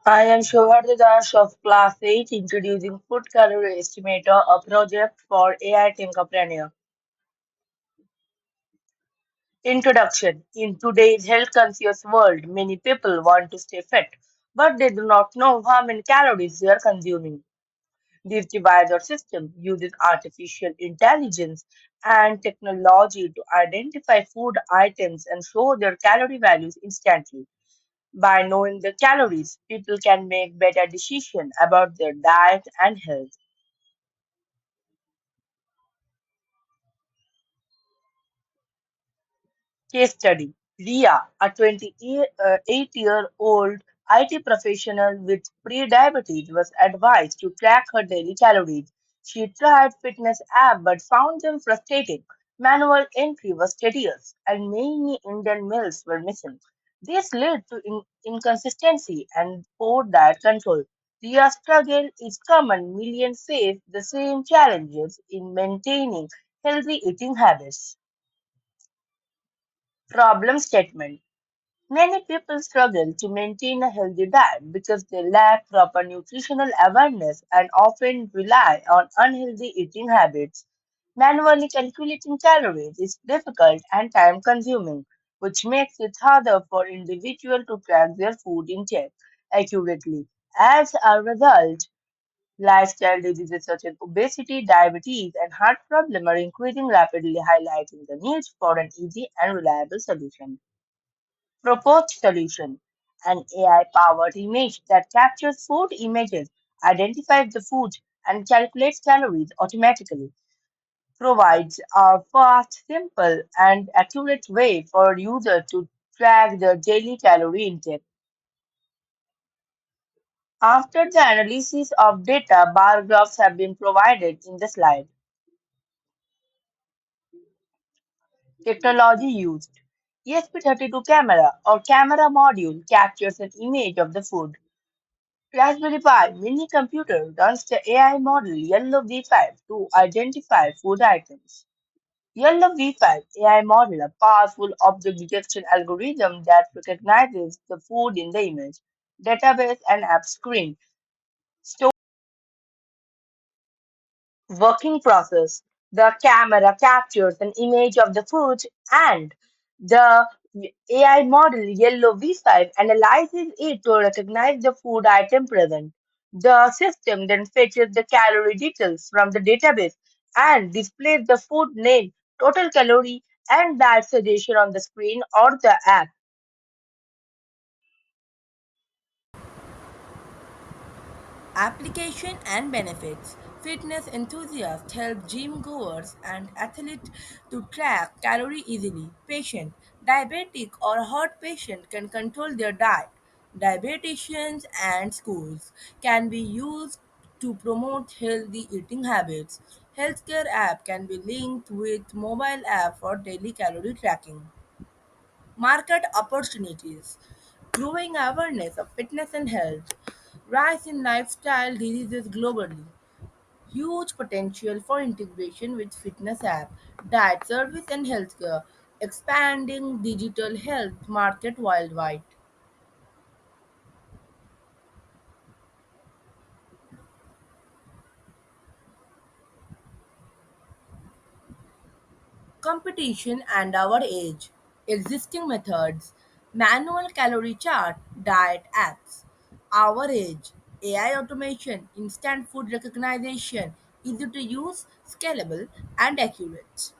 I am Shobhar Dash of Class 8 introducing Food Calorie Estimator, a project for AI Thinkpreneur. Introduction. In today's health conscious world, many people want to stay fit, but they do not know how many calories they are consuming. This divisor system uses artificial intelligence and technology to identify food items and show their calorie values instantly. By knowing the calories, people can make better decisions about their diet and health. Case study. Ria, a 28-year-old IT professional with pre-diabetes, was advised to track her daily calories. She tried fitness app but found them frustrating. Manual entry was tedious, and many Indian meals were missing. This led to inconsistency and poor diet control. Ria's struggle is common. Millions face the same challenges in maintaining healthy eating habits. Problem statement. Many people struggle to maintain a healthy diet because they lack proper nutritional awareness and often rely on unhealthy eating habits. Manually calculating calories is difficult and time consuming, which makes it harder for individuals to track their food intake accurately. As a result, lifestyle diseases such as obesity, diabetes, and heart problems are increasing rapidly, highlighting the need for an easy and reliable solution. Proposed solution: an AI-powered image that captures food images, identifies the food, and calculates calories automatically. Provides a fast, simple, and accurate way for users to track their daily calorie intake. After the analysis of data, bar graphs have been provided in the slide. Technology used. ESP32 camera or camera module captures an image of the food. Raspberry Pi mini computer runs the AI model Yellow V5 to identify food items. Yellow V5 AI model, a powerful object detection algorithm that recognizes the food in the image, database, and app screen. Working process. The camera captures an image of the food and the AI model Yellow V5 analyzes it to recognize the food item present. The system then fetches the calorie details from the database and displays the food name, total calorie, and diet suggestion on the screen or the app. Application and benefits. Fitness enthusiasts help gym goers and athletes to track calorie easily. Patient, diabetic or heart patient can control their diet. Dietitians and schools can be used to promote healthy eating habits. Healthcare app can be linked with mobile app for daily calorie tracking. Market opportunities, growing awareness of fitness and health, rise in lifestyle diseases globally, huge potential for integration with fitness app, diet service and healthcare, expanding digital health market worldwide. Competition and our age, existing methods, manual calorie chart, diet apps, our age, AI automation, instant food recognition, easy to use, scalable, and accurate.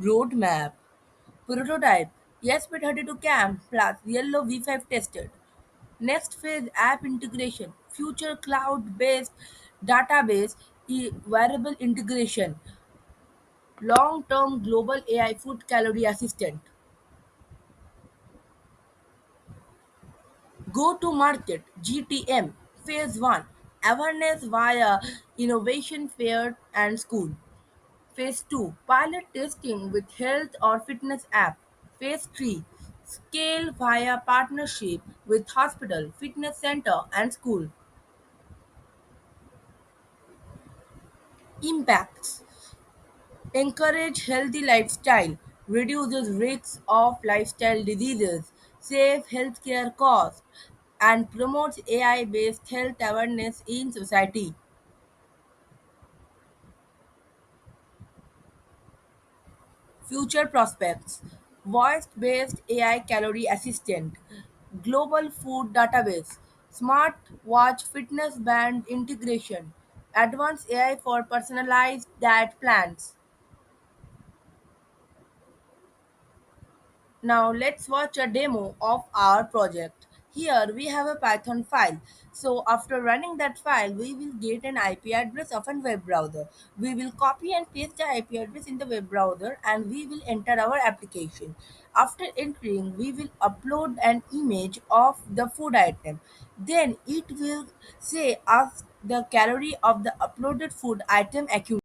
Roadmap, prototype, ESP32 CAM plus Yellow V5 tested. Next phase app integration, future cloud based database, wearable integration, long term global AI food calorie assistant. Go to market GTM phase 1, awareness via innovation fair and school. Phase 2, pilot testing with health or fitness app. Phase 3, Scale via partnership with hospital, fitness center, and school. Impacts: encourage healthy lifestyle, reduces risks of lifestyle diseases, save healthcare costs, and promotes AI-based health awareness in society. Future prospects: voice-based AI calorie assistant, global food database, smart watch fitness band integration, advanced AI for personalized diet plans. Now let's watch a demo of our project. Here we have a Python file. So after running that file, we will get an IP address of a web browser. We will copy and paste the IP address in the web browser and we will enter our application. After entering, we will upload an image of the food item. Then it will say us the calorie of the uploaded food item accurately.